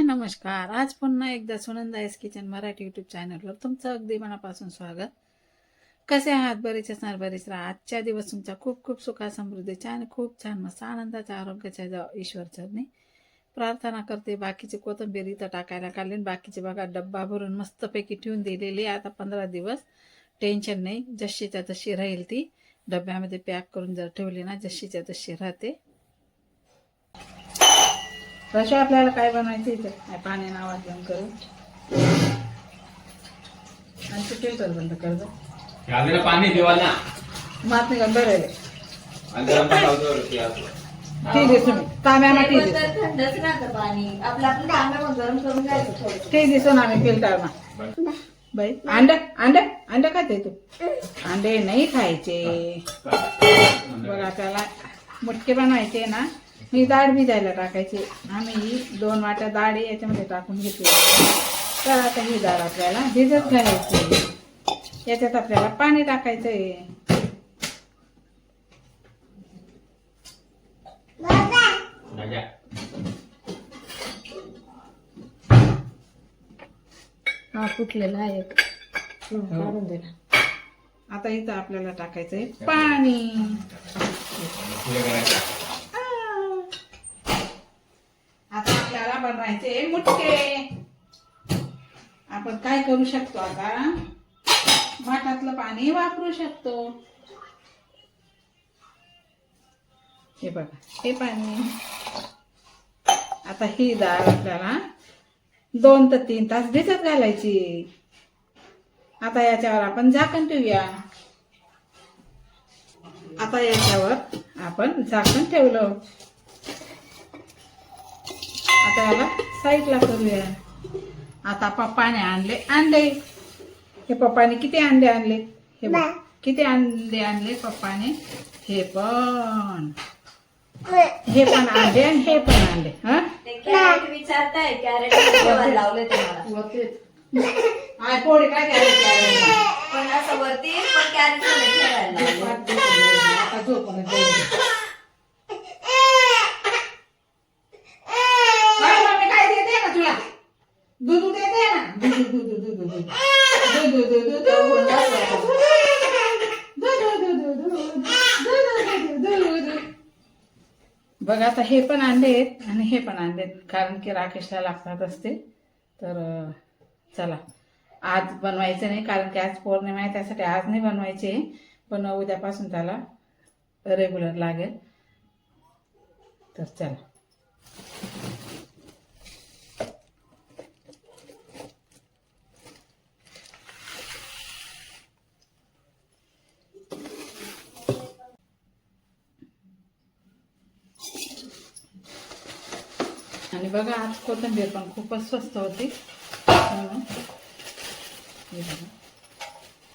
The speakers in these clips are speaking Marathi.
नमस्कार. आज पुन्हा एकदा सुनंदाईस किचन मराठी यूट्यूब चॅनलवर तुमचं अगदी मनापासून स्वागत. कसे आहात? बरेच असणार, बरेच राहा. आजच्या दिवस तुमचा खूप खूप सुखा समृद्धीच्या आणि खूप छान मस्त आनंदाच्या आरोग्याच्या ईश्वर चरणी प्रार्थना करते. बाकीची कोथिंबीर इथं टाकायला काढली, बाकीचे बघा डब्बा भरून मस्तपैकी ठेवून दिलेली. आता 15 दिवस टेन्शन नाही, जशीच्या तशी राहील. ती डब्यामध्ये पॅक करून जर ठेवली ना, जशीच्या तशी राहते. तसे आपल्याला काय बनायचं इथं पाणी नावात घेऊन करू आणि ते फिल्टर बंद कर दो. पाणी देवाला मात नाही का बरं आहे. ठीक आहे तुम्ही तांब्याला ठीक आहे. थंडच राहतं पाणी आपलं आपलं तांब्या गरम करून घ्यायचं थोडं. ठीक दिसतो ना आम्ही फिल्टर बाई. अंड अंड अंड खाते तू? अंडे नाही खायचे बघा. आपल्याला मुटके बनवायचे ना. मी डाळ भिजायला टाकायची. आम्ही 2 वाट्या डाळ याच्यामध्ये टाकून घेतली. तर आता ही डाळ आपल्याला भिजत घालायची. याच्यात आपल्याला पाणी टाकायचं आहे. हा कुठलेला आहे काढून दे ना. आता इथं आपल्याला टाकायचंय पाणी. आता आपल्याला बनवायचे मुटके. आपण काय करू शकतो आता, वाटातलं पाणी वापरू शकतो. हे बघा, हे पाणी. आता ही डाळ आपल्याला 2 ते 3 तास भिजत घालायची. आता याच्यावर आपण झाकण ठेवूया. आता याच्यावर आपण झाकण ठेवलं. आता याला साईडला करूया. आता पप्पाने आणले अंडे. हे पप्पाने किती अंडे आणले? हे बघ किती अंडे आणले पप्पाने. हे पण अंडे आणि हे पण अंडे. हा कॅरेट विचारताय, कॅरेट लावले तुम्हाला पोळी काय करायची पण असं वरती पण कॅरेट ठेवायला आता झोपून काय देते ना तुला? दूध देते ना. बघा आता हे पण अंडे आहेत आणि हे पण अंडे आहेत, कारण की राकेशला लागतात असते. तर चला आज बनवायचं नाही, कारण की आज पौर्णिमा आहे. त्यासाठी आज नाही बनवायचे, पण उद्यापासून त्याला रेग्युलर लागेल. तर चला. आणि बघा आज कोथिंबीर पण खूपच स्वस्त होती.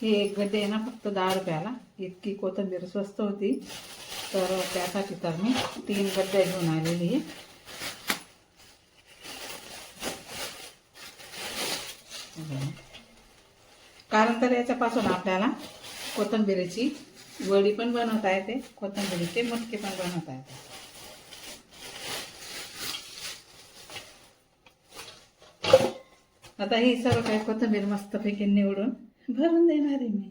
हे एक गड्डे आहे ना, फक्त 10 रुपयाला. इतकी कोथिंबीर स्वस्त होती, तर त्यासाठी तर मी 3 गड्डे घेऊन आलेली आहे. कारण तर याच्यापासून आपल्याला कोथिंबीरीची वडी पण बनवता येते, कोथिंबीरीचे मटके पण बनवता येते. आता ही सर्व काही कोथिंबीर मस्तपैकी निवडून भरून देणार आहे मी.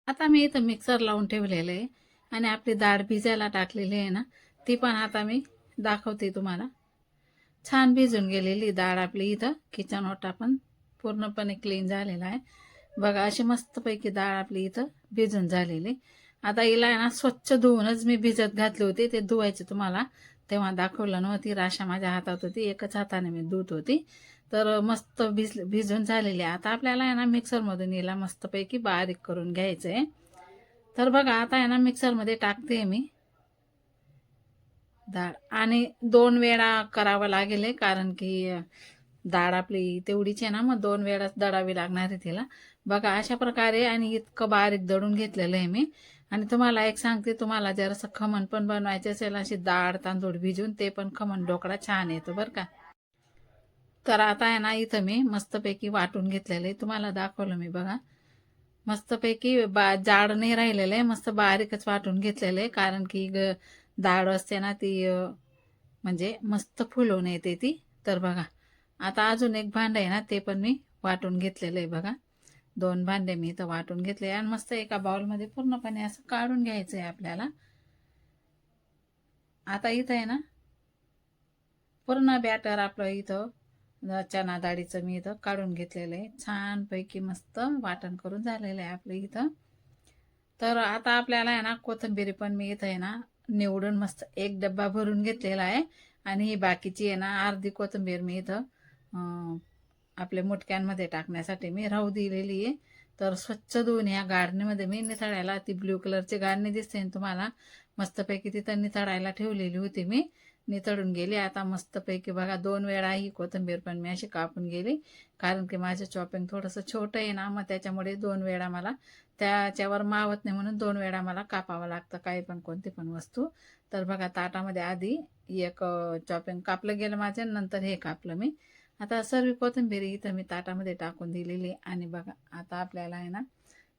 आता मी इथं मिक्सर लावून ठेवलेलं आहे आणि आपली डाळ भिजायला टाकलेली आहे ना, ती पण आता मी दाखवते तुम्हाला. छान भिजून गेलेली डाळ आपली. इथं किचन ओटा पण पूर्णपणे क्लीन झालेला आहे. बघा अशी मस्तपैकी डाळ आपली इथं भिजून झालेली. आता हिला आहे ना स्वच्छ धुवूनच मी भिजत घातली होती. ते धुवायचे तुम्हाला तेव्हा दाखवलं नव्हती. राशा माझ्या हातात होती, एकच हाताने मी धुत होती. तर मस्त भिजून झालेली. आता आपल्याला आहे ना मिक्सरमधून हिला मस्तपैकी बारीक करून घ्यायचं आहे. तर बघा आता आहे ना मिक्सरमध्ये टाकते मी डाळ. आणि 2 वेळा करावं लागेल, कारण की डाळ आपली तेवढीच आहे ना, मग 2 वेळाच दळावी लागणार आहे तिला. बघा अशा प्रकारे आणि इतकं बारीक दळून घेतलेलं आहे मी. आणि तुम्हाला एक सांगते, तुम्हाला जर असं खमण पण बनवायचे असेल, अशी डाळ तांदूळ भिजून, ते पण खमण ढोकळा छान येतो बरं का. तर आता आहे ना, इथं मी मस्तपैकी वाटून घेतलेलं आहे. तुम्हाला दाखवलं मी बघा. मस्तपैकी जाड नाही राहिलेलं आहे, मस्त बारीकच वाटून घेतलेलं आहे. कारण की डाळ असते ना ती म्हणजे मस्त फुलून येते ती. तर बघा आता अजून एक भांडं आहे ना, ते पण मी वाटून घेतलेलं आहे बघा. 2 भांडे मी इथं वाटून घेतले आणि मस्त एका बाउलमध्ये पूर्णपणे असं काढून घ्यायचं आहे आपल्याला. आता इथं आहे ना, पूर्ण बॅटर आपलं इथं चना डाळीचं मी इथं काढून घेतलेलं आहे. छानपैकी मस्त वाटण करून झालेलं आहे आपलं इथं. तर आता आपल्याला आहे ना, कोथिंबीर पण मी इथं आहे ना निवडून मस्त एक डब्बा भरून घेतलेला आहे. आणि ही बाकीची आहे ना, अर्धी कोथिंबीर मी इथं आपल्या मुटक्यांमध्ये टाकण्यासाठी मी राहू दिलेली आहे. तर स्वच्छ धुवून ह्या गाडणीमध्ये मी निथळायला, ती ब्ल्यू कलरची गाडणी दिसते ना तुम्हाला, मस्तपैकी तिथं निथळायला ठेवलेली होती मी. निथळून गेली. आता मस्तपैकी बघा 2 वेळा ही कोथिंबीर पण मी अशी कापून गेली. कारण की माझं चॉपिंग थोडंसं छोटं आहे ना, मग त्याच्यामुळे 2 वेळा मला त्याच्यावर मावत नाही, म्हणून 2 वेळा मला कापावं लागतं काही पण, कोणती पण वस्तू. तर बघा ताटामध्ये आधी एक चॉपिंग कापलं गेलं माझ्या, नंतर हे कापलं मी. आता सर्व कोथिंबीर इथं मी ताटामध्ये टाकून दिलेली. आणि बघा आता आपल्याला आहे ना,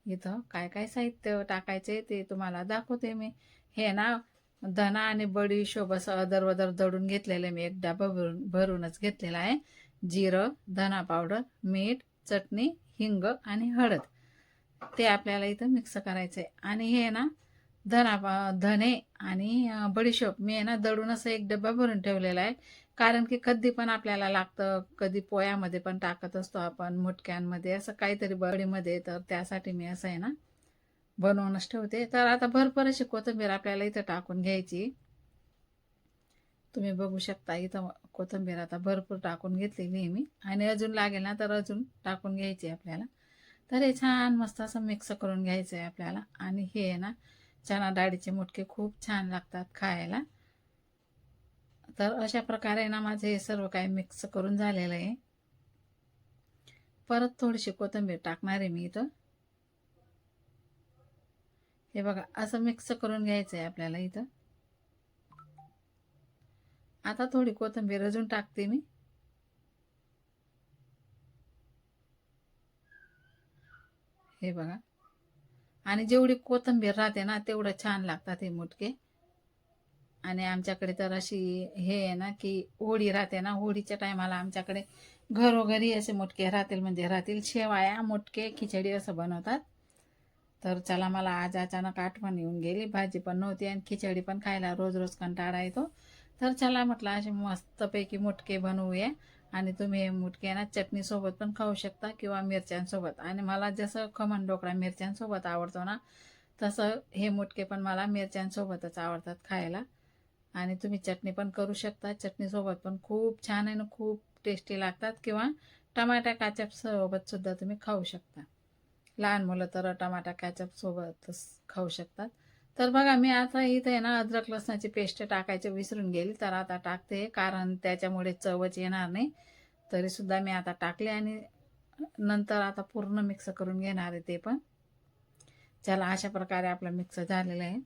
इथं काय काय साहित्य टाकायचे ते तुम्हाला दाखवते मी. हे ना, धना आणि बडीशोप असं अदरवदर दळून घेतलेलं आहे मी, एक डबा भरूनच घेतलेला आहे. जिरं, धना पावडर, मीठ, चटणी, हिंग आणि हळद, ते आपल्याला इथं मिक्स करायचं आहे. आणि हे ना, धने आणि बडीशोप मी आहे ना दळून असं एक डब्बा भरून ठेवलेला आहे. कारण की कधी पण आपल्याला लागतं, कधी पोह्यामध्ये पण टाकत असतो आपण, मुटक्यांमध्ये, असं काहीतरी बडीमध्ये, तर त्यासाठी मी असं आहे ना बनवूनच ठेवते. तर आता भरपूर अशी कोथिंबीर आपल्याला इथं टाकून घ्यायची. तुम्ही बघू शकता इथं कोथिंबीर आता भरपूर टाकून घेतलेली आहे मी. आणि अजून लागेल ना तर अजून टाकून घ्यायची आपल्याला. तर हे छान मस्त असं मिक्स करून घ्यायचं आहे आपल्याला. आणि हे ना, चना डाळीचे मुटके खूप छान लागतात खायला. तर अशा प्रकारे ना माझे हे सर्व काही मिक्स करून झालेलं आहे. परत थोडीशी कोथिंबीर टाकणार आहे मी इथं. हे बघा असं मिक्स करून घ्यायचं आहे आपल्याला इथं. आता थोडी कोथिंबीर अजून टाकते मी. हे बघा. आणि जेवढी कोथिंबीर राहते ना, तेवढं छान लागतात हे मुटके. आणि आमच्याकडे तर अशी हे आहे ना, की होळी राहते ना, होळीच्या टायमाला आमच्याकडे घरोघरी असे मुटके राहतील, म्हणजे राहतील. शेवाया, मुटके, खिचडी असं बनवतात. तर चला, मला आज अचानक आठवण येऊन गेली. भाजी पण नव्हती आणि खिचडी पण खायला रोज रोज कंटाळा येतो. तर चला म्हटलं असे मस्तपैकी मुटके बनवूया. आणि तुम्ही हे मुटके ना चटणीसोबत पण खाऊ शकता किंवा मिरच्यांसोबत. आणि मला जसं खमण ढोकळा मिरच्यांसोबत आवडतो ना, तसं हे मुटके पण मला मिरच्यांसोबतच आवडतात खायला. आणि तुम्ही चटणी पण करू शकता, चटणीसोबत पण खूप छान आहे ना, खूप टेस्टी लागतात. किंवा टमाटा कॅचअप सोबत सुद्धा तुम्ही खाऊ शकता. लहान मुलं तर टमाटा कॅचअप सोबतच खाऊ शकतात. तर बघा मी आता इथे आहे ना, अद्रक लसणाची पेस्ट टाकायची विसरून गेली, तर आता टाकते, कारण त्याच्यामुळे चवच येणार नाही. तरी सुद्धा मी आता टाकले. आणि नंतर आता पूर्ण मिक्स करून घेणार आहे ते पण. चला, अशा प्रकारे आपलं मिक्स झालेलं आहे.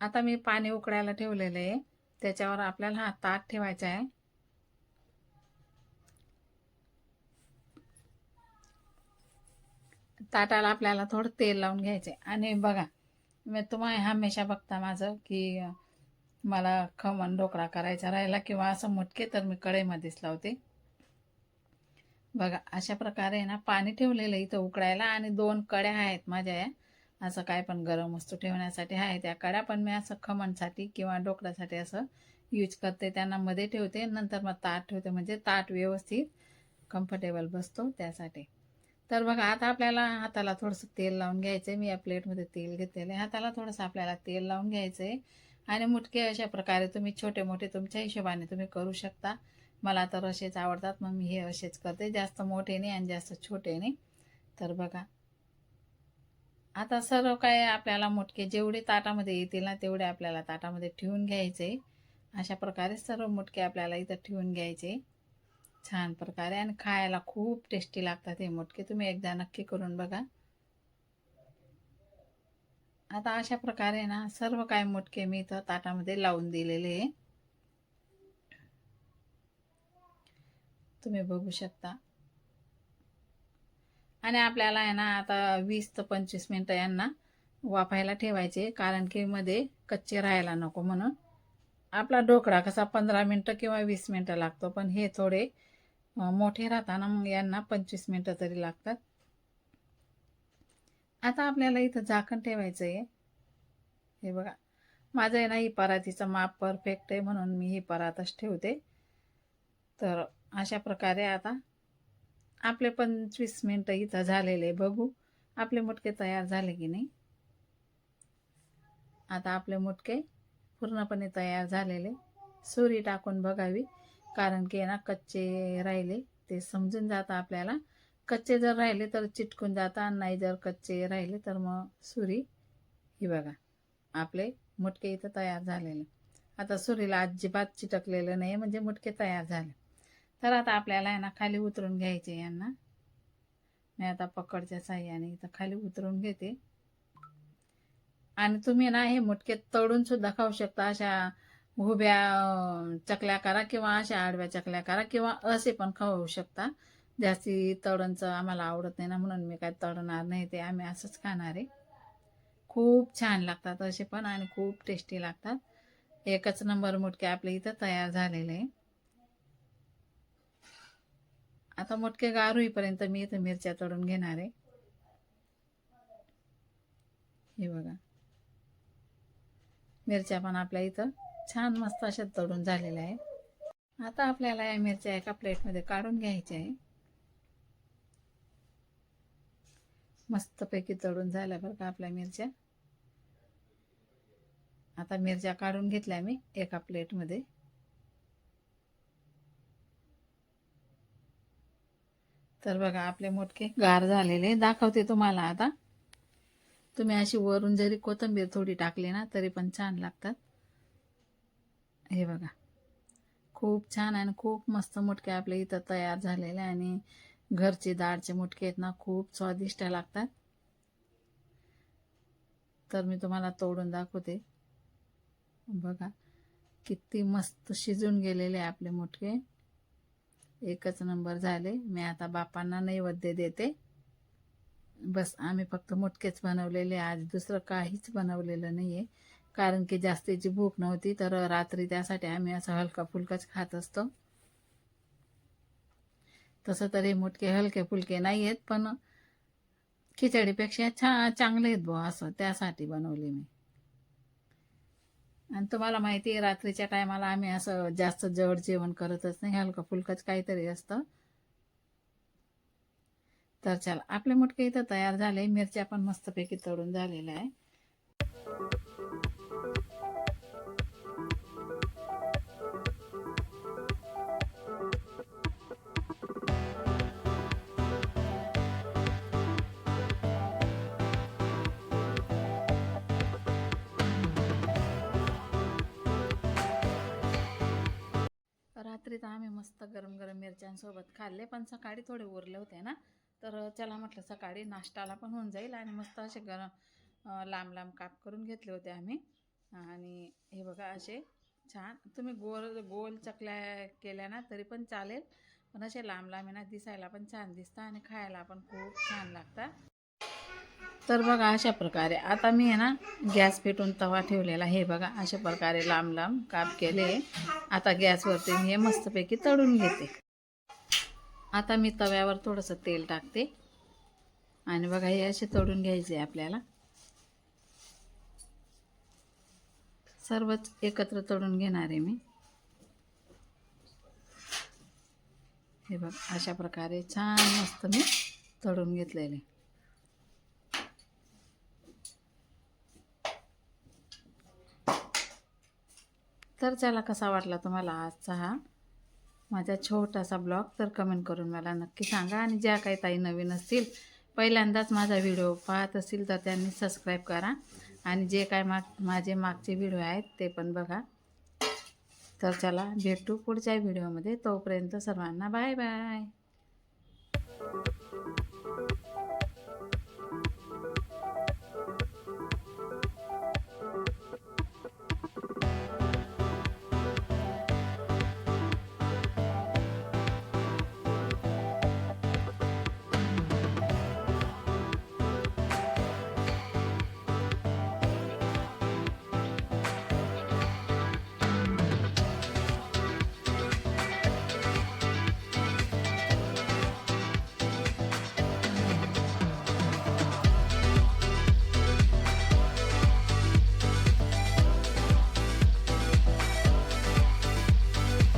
आता मी पाणी उकळायला ठेवलेलं आहे. त्याच्यावर आपल्याला हा ताट ठेवायचा आहे. ताटाला आपल्याला थोडं तेल लावून घ्यायचे. आणि बघा, मी तुम्हाला हमेशा बघता माझं की मला खमण ढोकळा करायचा राहिला किंवा असं मुटके, तर मी कढईमध्येच लावते. बघा अशा प्रकारे ना, पाणी ठेवलेलं इथं उकळायला. आणि 2 कड्या आहेत माझ्या या, असं काय पण गरम वस्तू ठेवण्यासाठी आहे त्या कड्या. पण मी असं खमणसाठी किंवा ढोकळ्यासाठी असं यूज करते, त्यांना मध्ये ठेवते, नंतर मग ताट ठेवते, म्हणजे ताट व्यवस्थित कम्फर्टेबल बसतो त्यासाठी. तर बघा आता आपल्याला हाताला थोडंसं तेल लावून घ्यायचं आहे. मी या प्लेटमध्ये तेल घेतलेलं आहे, हाताला थोडंसं आपल्याला तेल लावून घ्यायचं आहे. आणि मुटके अशा प्रकारे तुम्ही छोटे मोठे तुमच्या हिशोबाने तुम्ही करू शकता. मला तर असेच आवडतात, मग मी हे असेच करते, जास्त मोठे नाही आणि जास्त छोटे नाही. तर बघा आता सर्व काय आपल्याला मुटके जेवढे ताटामध्ये येतील ना, तेवढे आपल्याला ताटामध्ये ठेवून घ्यायचे. अशा प्रकारे सर्व मुटके आपल्याला इथं ठेवून घ्यायचे. छान प्रकारे, आणि खायला खूप टेस्टी लागतात हे मुटके. तुम्ही एकदा नक्की करून बघा. आता अशा प्रकारे ना सर्व काय मुटके मी इथं ताटामध्ये लावून दिलेले आहे. तुम्ही बघू शकता. आणि आपल्याला आहे ना आता 20 ते 25 मिनटं यांना वाफायला ठेवायचे, कारण की मध्ये कच्चे राहायला नको म्हणून. आपला ढोकळा कसा 15 मिनटं किंवा 20 मिनटं लागतो, पण हे थोडे मोठे राहताना मग यांना 25 मिनटं तरी लागतात. आता आपल्याला इथं झाकण ठेवायचं आहे. हे बघा, माझं आहे ना ही परातीचं माप परफेक्ट आहे म्हणून मी ही परातच ठेवते. तर अशा प्रकारे आता आपले 25 मिनटं इथं झालेले. बघू आपले मुटके तयार झाले की नाही. आता आपले मुटके पूर्णपणे तयार झालेले. सुरी टाकून बघावी, कारण की ना कच्चे राहिले ते समजून जातं आपल्याला. कच्चे जर राहिले तर चिटकून जातात, नाही जर कच्चे राहिले तर मग सुरी. ही बघा, आपले मुटके इथं तयार झालेले. आता सुरीला अजिबात चिटकलेलं नाही, म्हणजे मुटके तयार झाले. तर आता आपल्याला आहे ना खाली उतरून घ्यायचे यांना. मी आता पकडच्या साह्याने इथं खाली उतरून घेते. आणि तुम्ही ना हे मुटके तळून सुद्धा खाऊ शकता. अशा उभ्या चकल्या करा किंवा अशा आडव्या चकल्या करा, किंवा असे पण खाऊ शकता. जास्ती तळणचं आम्हाला आवडत नाही ना, म्हणून मी काय तळणार नाही, ते आम्ही असंच खाणार आहे. खूप छान लागतात असे पण, आणि खूप टेस्टी लागतात. एकच नंबर मुटके आपले इथं तयार झालेले आहे. आता मुटके गार होईपर्यंत मी इथं मिरच्या तळून घेणार आहे. हे बघा, मिरच्या पण आपल्या इथं छान मस्त अशा तळून झालेल्या आहे. आता आपल्याला या मिरच्या एका प्लेटमध्ये काढून घ्यायच्या आहे. मस्तपैकी तळून झाल्या बरं का आपल्या मिरच्या. आता मिरच्या काढून घेतल्या मी एका प्लेटमध्ये. तर बघा आपले मुटके गार झालेले दाखवते तुम्हाला. आता तुम्ही अशी वरून जरी कोथिंबीर थोडी टाकली ना तरी पण छान लागतात. हे बघा, खूप छान आणि खूप मस्त मुटके आपले इथं तयार झालेले, आणि घरचे दाळचे मुटके आहेत ना, खूप स्वादिष्ट लागतात. तर मी तुम्हाला तोडून दाखवते. बघा किती मस्त शिजून गेलेले आपले मुटके. एकच नंबर झाले. मी आता बापांना नैवेद्य देते. बस आम्ही फक्त मुटकेच बनवलेले आज, दुसरं काहीच बनवलेलं नाहीये, कारण की जास्तीची भूक नव्हती. तर रात्री त्यासाठी आम्ही असं हलका फुलकाच खात असतो. तसं तर हे मुटके हलके फुलके नाही आहेत, पण खिचडीपेक्षा चांगले आहेत बुवा, असं त्यासाठी बनवले मी. आणि तुम्हाला माहिती आहे रात्रीच्या टायमाला आम्ही असं जास्त जड जेवण करतच नाही, हलका फुलकाच काहीतरी असतं. तर चला, आपले मुटके इथं तयार झाले. मिरच्या पण मस्तपैकी तळून झालेल्या आहे. रात्री तर आम्ही मस्त गरम गरम मिरच्यांसोबत खाल्ले, पण सकाळी थोडे उरले होते ना, तर चला म्हटलं सकाळी नाश्ताला पण होऊन जाईल. आणि मस्त असे लांब लांब काप करून घेतले होते आम्ही. आणि हे बघा असे छान, तुम्ही गोल गोल चकल्या केल्या ना तरी पण चालेल, पण असे लांब लांब ना दिसायला पण छान दिसतात आणि खायला पण खूप छान लागतात. तर बघा अशा प्रकारे आता मी आहे ना गॅस पेटून तवा ठेवलेला. हे बघा अशा प्रकारे लांब लांब काप केले. आता गॅसवरती मी हे मस्तपैकी तळून घेते. आता मी तव्यावर थोडंसं तेल टाकते, आणि बघा हे असे तळून घ्यायचे आपल्याला. सर्वच एकत्र तळून घेणार आहे मी. हे बघा अशा प्रकारे छान मस्त मी तळून घेतलेले. तर चला, कसा वाटला तुम्हाला आजचा हा माझा छोटासा ब्लॉग, तर कमेंट करून मला नक्की सांगा. आणि ज्या काही ताई नवीन असतील, पहिल्यांदाच माझा व्हिडिओ पाहत असतील, तर त्यांनी सबस्क्राईब करा. आणि जे काय माझे मागचे व्हिडिओ आहेत ते पण बघा. तर चला भेटू पुढच्या व्हिडिओमध्ये. तोपर्यंत सर्वांना बाय बाय.